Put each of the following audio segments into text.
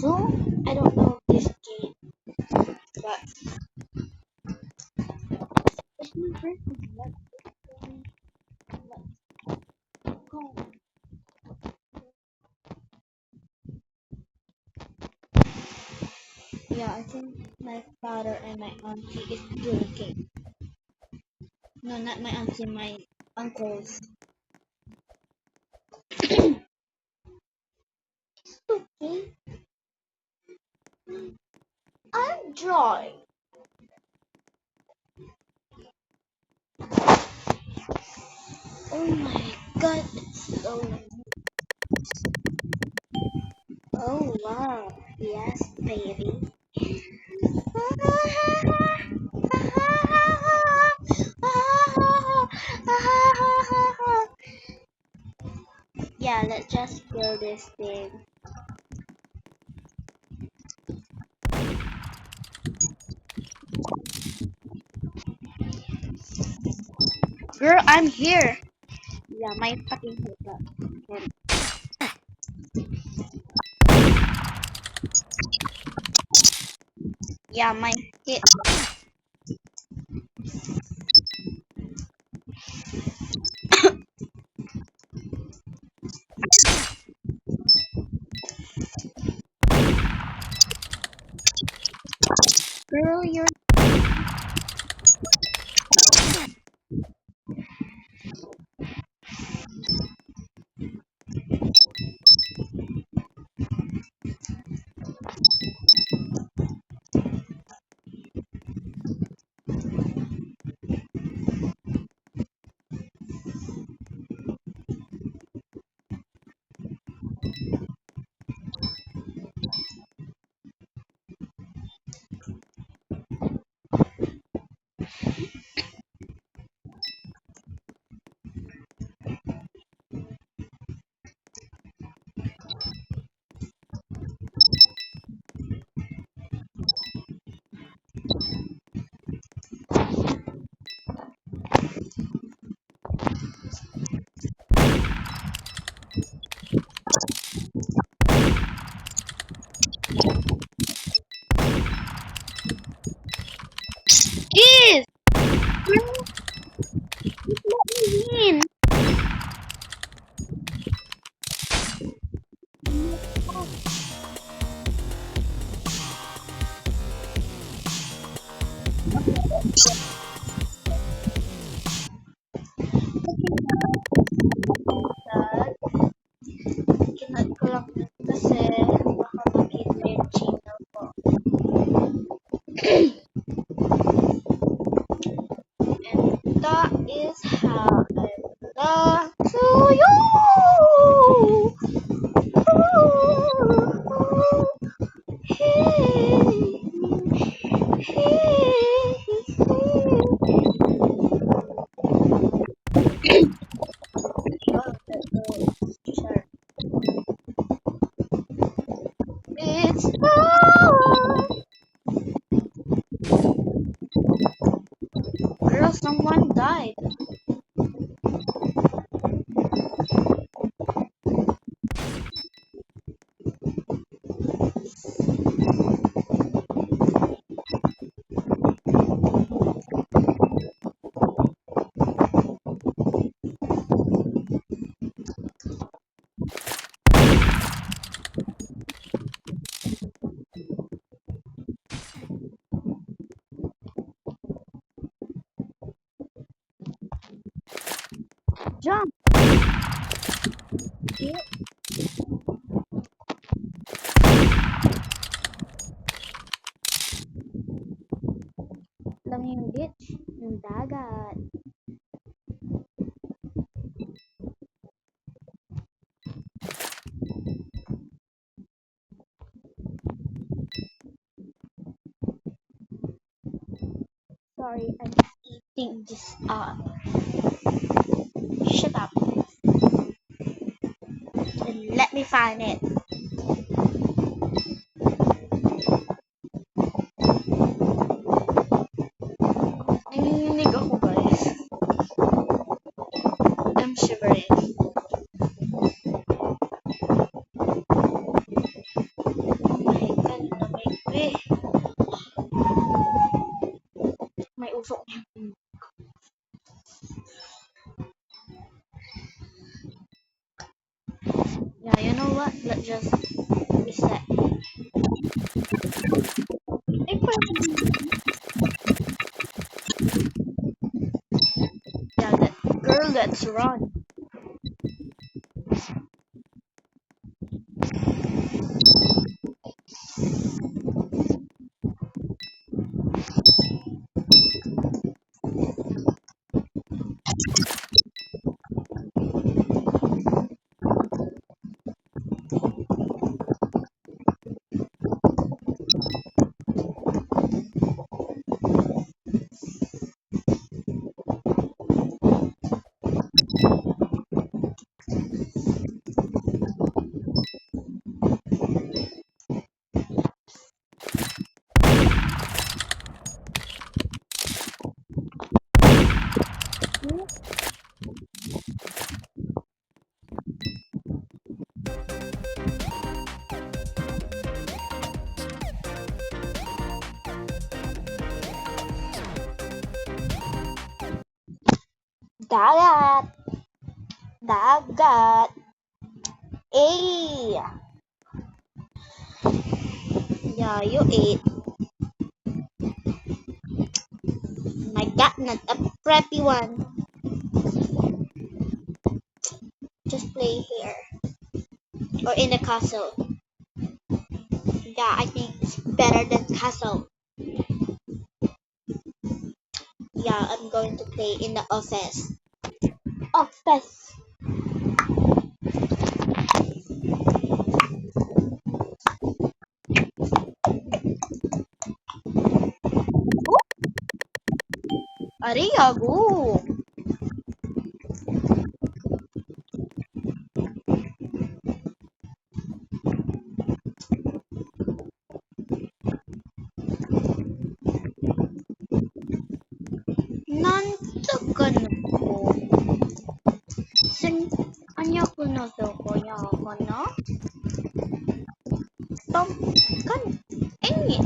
Also, I don't know this game, but it's my first time. Let's go. Yeah, I think my father and my auntie is drinking. No, not my auntie, my uncles. Okay, I'm drawing. Oh my god, it's so. Oh wow, yes, baby. Yeah, let's just kill this thing. Girl, I'm here. Yeah, my fucking hiccup. Yeah, my hit. Girl, you're. Jeez! Girl, let me in. Kinat ko lang kasi baka makita yung channel ko. And that is how I belong to you. It's time. Girl, someone died. Jump. Alam niyo yung beach? Yung dagat. Sorry, I'm eating this shut up and let me find it. Nanginginig ako guys. I'm shivering. Oh my Yeah, you know what? Let's just reset. Yeah, girl, let's run. Dagat, dagat. Eh, yeah, you ate. My God, not a preppy one. Just play here or in the castle. Yeah, I think it's better than castle. Yeah, I'm going to play in the office. Office. Arigago. Nanto ka na po. San, anya ko na daw ko niya ako na? Tom, kan, engi.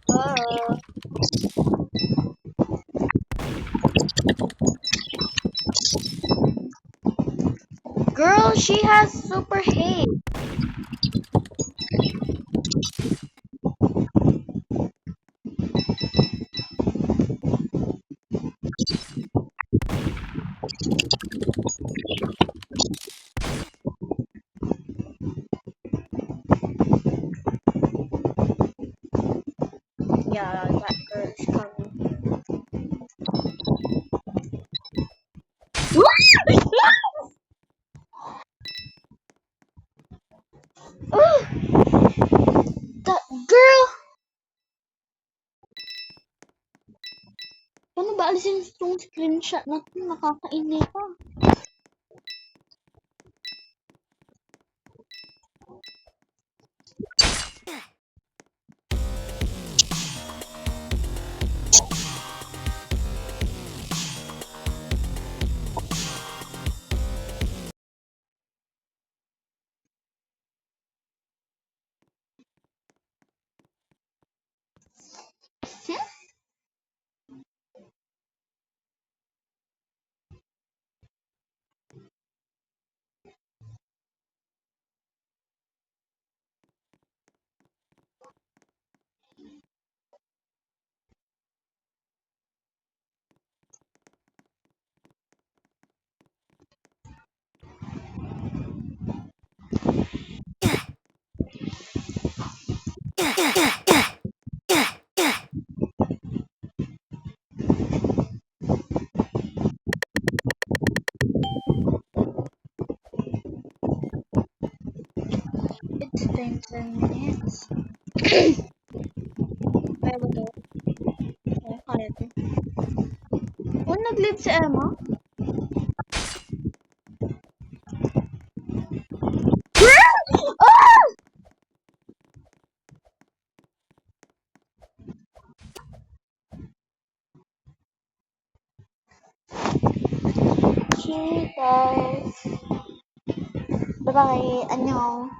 Uh, girl, she has super hate. Yeah, that girl's coming. That girl! Paano ba alisin itong screenshot natin? Nakakainip pa. Hmm? It's been 10 minutes. Kaya ba to? Kaya to. Oh, nag-leave si Emma? Ah! Okay, guys. Bye-bye. 안녕.